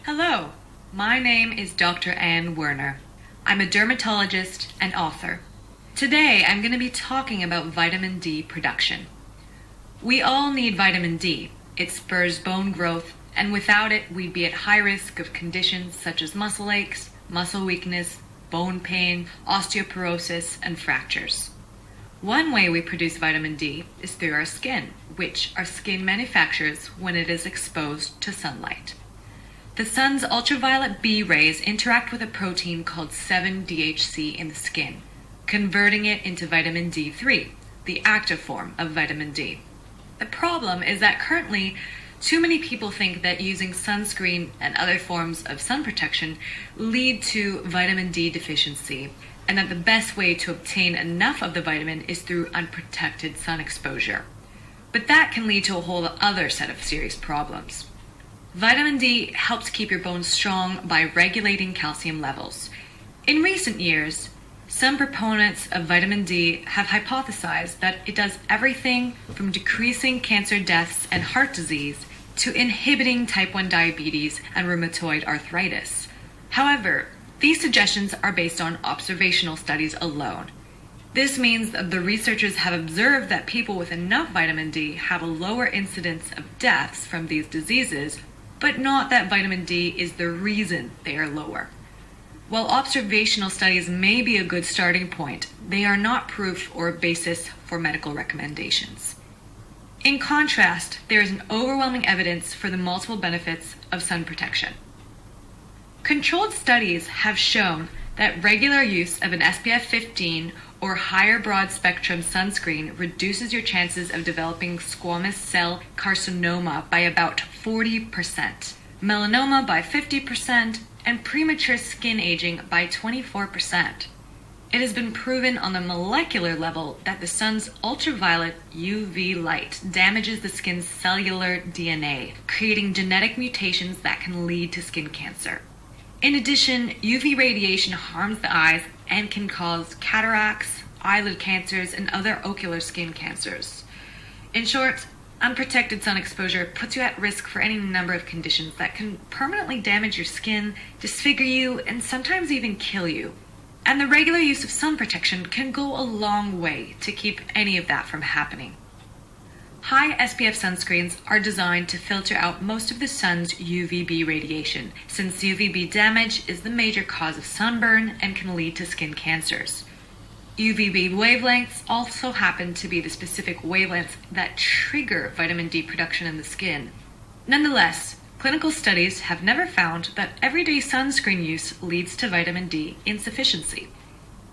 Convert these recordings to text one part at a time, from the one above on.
Hello, my name is Dr. Anne Werner. I'm a dermatologist and author. Today I'm going to be talking about vitamin D production. We all need vitamin D. It spurs bone growth, and without it we'd be at high risk of conditions such as muscle aches, muscle weakness, bone pain, osteoporosis, and fractures. One way we produce vitamin D is through our skin, which our skin manufactures when it is exposed to sunlight. The sun's ultraviolet B rays interact with a protein called 7-DHC in the skin, converting it into vitamin D3, the active form of vitamin D. The problem is that currently, too many people think that using sunscreen and other forms of sun protection lead to vitamin D deficiency, and that the best way to obtain enough of the vitamin is through unprotected sun exposure. But that can lead to a whole other set of serious problems. Vitamin D helps keep your bones strong by regulating calcium levels. In recent years, some proponents of vitamin D have hypothesized that it does everything from decreasing cancer deaths and heart disease to inhibiting type 1 diabetes and rheumatoid arthritis. However, these suggestions are based on observational studies alone. This means that the researchers have observed that people with enough vitamin D have a lower incidence of deaths from these diseases, but not that vitamin D is the reason they are lower. While observational studies may be a good starting point, they are not proof or a basis for medical recommendations. In contrast, there is an overwhelming evidence for the multiple benefits of sun protection. Controlled studies have shown that regular use of an SPF 15 or higher broad-spectrum sunscreen reduces your chances of developing squamous cell carcinoma by about 40%, melanoma by 50%, and premature skin aging by 24%. It has been proven on the molecular level that the sun's ultraviolet UV light damages the skin's cellular DNA, creating genetic mutations that can lead to skin cancer. In addition, UV radiation harms the eyes and can cause cataracts, eyelid cancers, and other ocular skin cancers. In short, unprotected sun exposure puts you at risk for any number of conditions that can permanently damage your skin, disfigure you, and sometimes even kill you. And the regular use of sun protection can go a long way to keep any of that from happening. High SPF sunscreens are designed to filter out most of the sun's UVB radiation, since UVB damage is the major cause of sunburn and can lead to skin cancers. UVB wavelengths also happen to be the specific wavelengths that trigger vitamin D production in the skin. Nonetheless, clinical studies have never found that everyday sunscreen use leads to vitamin D insufficiency.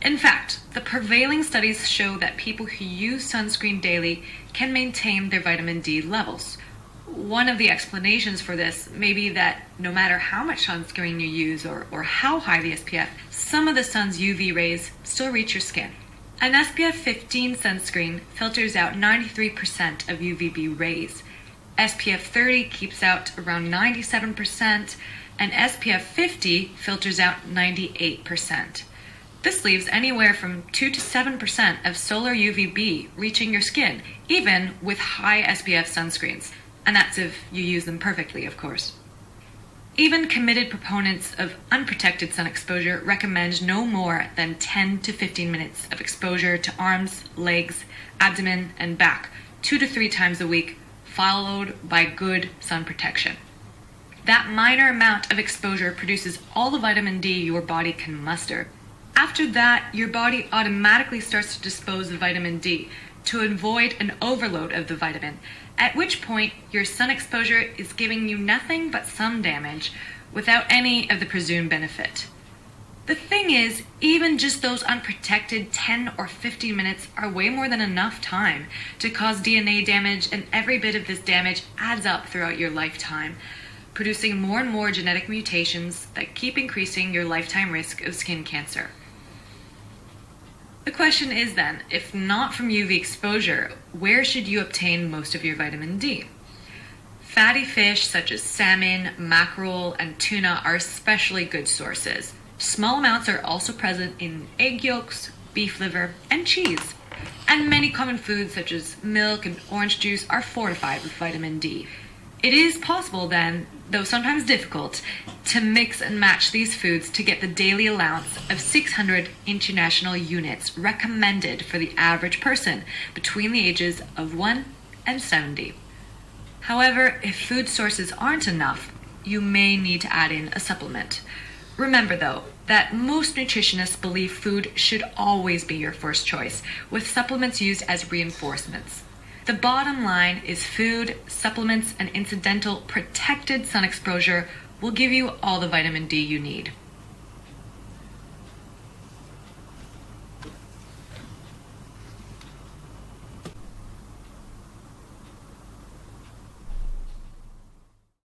In fact, the prevailing studies show that people who use sunscreen daily can maintain their vitamin D levels. One of the explanations for this may be that no matter how much sunscreen you use or how high the SPF, some of the sun's UV rays still reach your skin. An SPF 15 sunscreen filters out 93% of UVB rays. SPF 30 keeps out around 97%, and SPF 50 filters out 98%. This leaves anywhere from 2 to 7% of solar UVB reaching your skin, even with high SPF sunscreens. And that's if you use them perfectly, of course. Even committed proponents of unprotected sun exposure recommend no more than 10 to 15 minutes of exposure to arms, legs, abdomen, and back 2 to 3 times a week, followed by good sun protection. That minor amount of exposure produces all the vitamin D your body can muster. After that, your body automatically starts to dispose of vitamin D to avoid an overload of the vitamin, at which point your sun exposure is giving you nothing but sun damage without any of the presumed benefit. The thing is, even just those unprotected 10 or 15 minutes are way more than enough time to cause DNA damage, and every bit of this damage adds up throughout your lifetime, producing more and more genetic mutations that keep increasing your lifetime risk of skin cancer. The question is then, if not from UV exposure, where should you obtain most of your vitamin D? Fatty fish such as salmon, mackerel, and tuna are especially good sources. Small amounts are also present in egg yolks, beef liver, and cheese. And many common foods such as milk and orange juice are fortified with vitamin D. It is possible then though sometimes difficult, to mix and match these foods to get the daily allowance of 600 international units recommended for the average person between the ages of 1 and 70. However, if food sources aren't enough, you may need to add in a supplement. Remember, though, that most nutritionists believe food should always be your first choice, with supplements used as reinforcements. The bottom line is food, supplements, and incidental protected sun exposure will give you all the vitamin D you need.